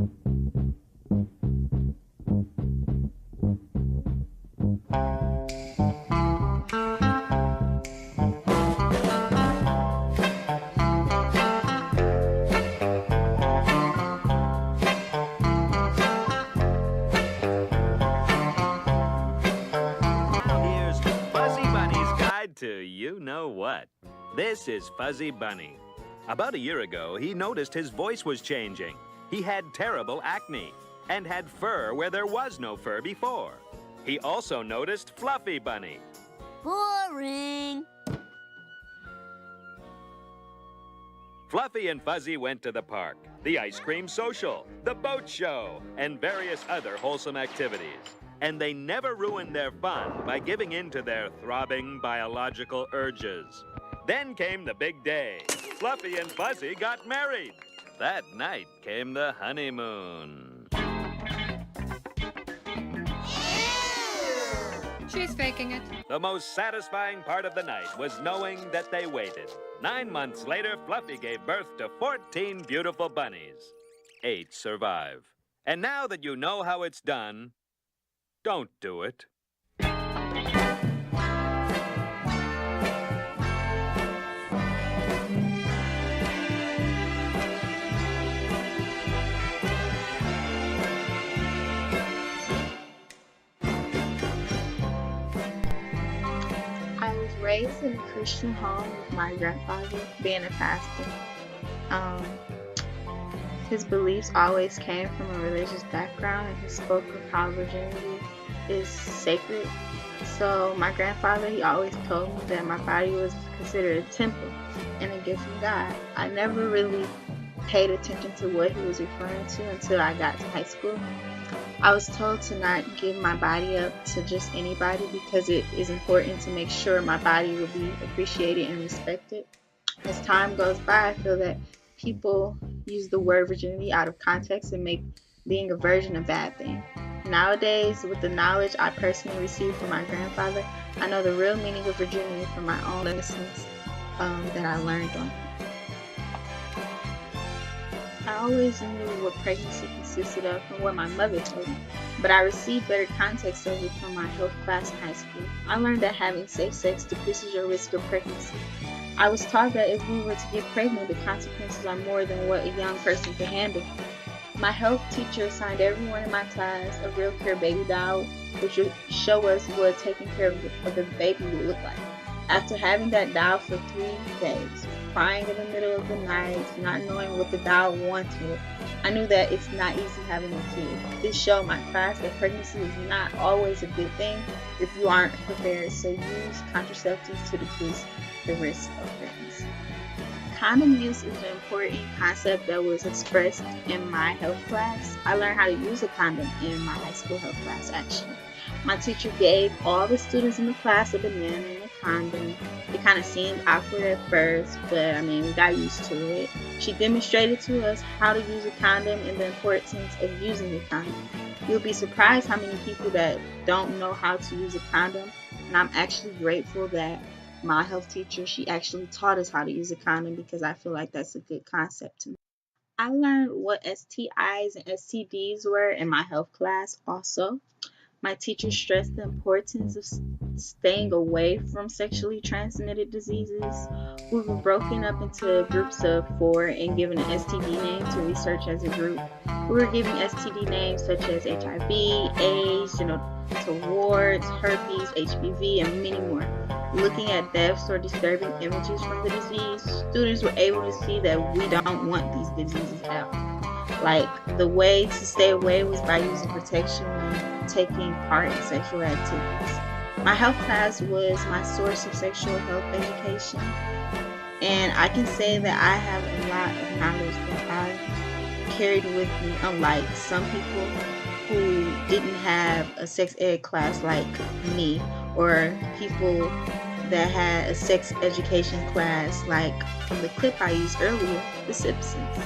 Here's Fuzzy Bunny's Guide to You Know What. This is Fuzzy Bunny. About a year ago, he noticed his voice was changing. He had terrible acne and had fur where there was no fur before. He also noticed Fluffy Bunny. Boring. Fluffy and Fuzzy went to the park, the ice cream social, the boat show, and various other wholesome activities. And they never ruined their fun by giving in to their throbbing biological urges. Then came the big day. Fluffy and Fuzzy got married. That night came the honeymoon. She's faking it. The most satisfying part of the night was knowing that they waited. 9 months later, Fluffy gave birth to 14 beautiful bunnies. 8 survive. And now that you know how it's done, don't do it. I was raised in a Christian home with my grandfather being a pastor. Um, his beliefs always came from a religious background, and he spoke of how virginity is sacred. So my grandfather, he always told me that my body was considered a temple and a gift from God. I never really paid attention to what he was referring to until I got to high school. I was told to not give my body up to just anybody because it is important to make sure my body will be appreciated and respected. As time goes by, I feel that people use the word virginity out of context and make being a virgin a bad thing. Nowadays, with the knowledge I personally received from my grandfather, I know the real meaning of virginity from my own lessons that I learned on him. I always knew what pregnancy consisted of from what my mother told me, but I received better context of it from my health class in high school. I learned that having safe sex decreases your risk of pregnancy. I was taught that if we were to get pregnant, the consequences are more than what a young person can handle. My health teacher assigned everyone in my class a Real Care baby doll, which would show us what taking care of the baby would look like. After having that doll for 3 days, crying in the middle of the night, not knowing what the doll wanted, I knew that it's not easy having a kid. This showed my class that pregnancy is not always a good thing if you aren't prepared, so use contraceptives to decrease the risk of pregnancy. Condom use is an important concept that was expressed in my health class. I learned how to use a condom in my high school health class, actually. My teacher gave all the students in the class a banana and a condom. It kind of seemed awkward at first, but we got used to it. She demonstrated to us how to use a condom and the importance of using a condom. You'll be surprised how many people that don't know how to use a condom, and I'm actually grateful that my health teacher, she actually taught us how to use a condom because I feel like that's a good concept to me. I learned what STIs and STDs were in my health class also. My teacher stressed the importance of staying away from sexually transmitted diseases. We were broken up into groups of 4 and given an STD name to research as a group. We were given STD names such as HIV, AIDS, genital warts, herpes, HPV, and many more. Looking at deaths or disturbing images from the disease, students were able to see that we don't want these diseases out. Like, the way to stay away was by using protection when taking part in sexual activities. My health class was my source of sexual health education, and I can say that I have a lot of knowledge that I carried with me, unlike some people who didn't have a sex ed class like me, or people that had a sex education class like from the clip I used earlier, The Simpsons.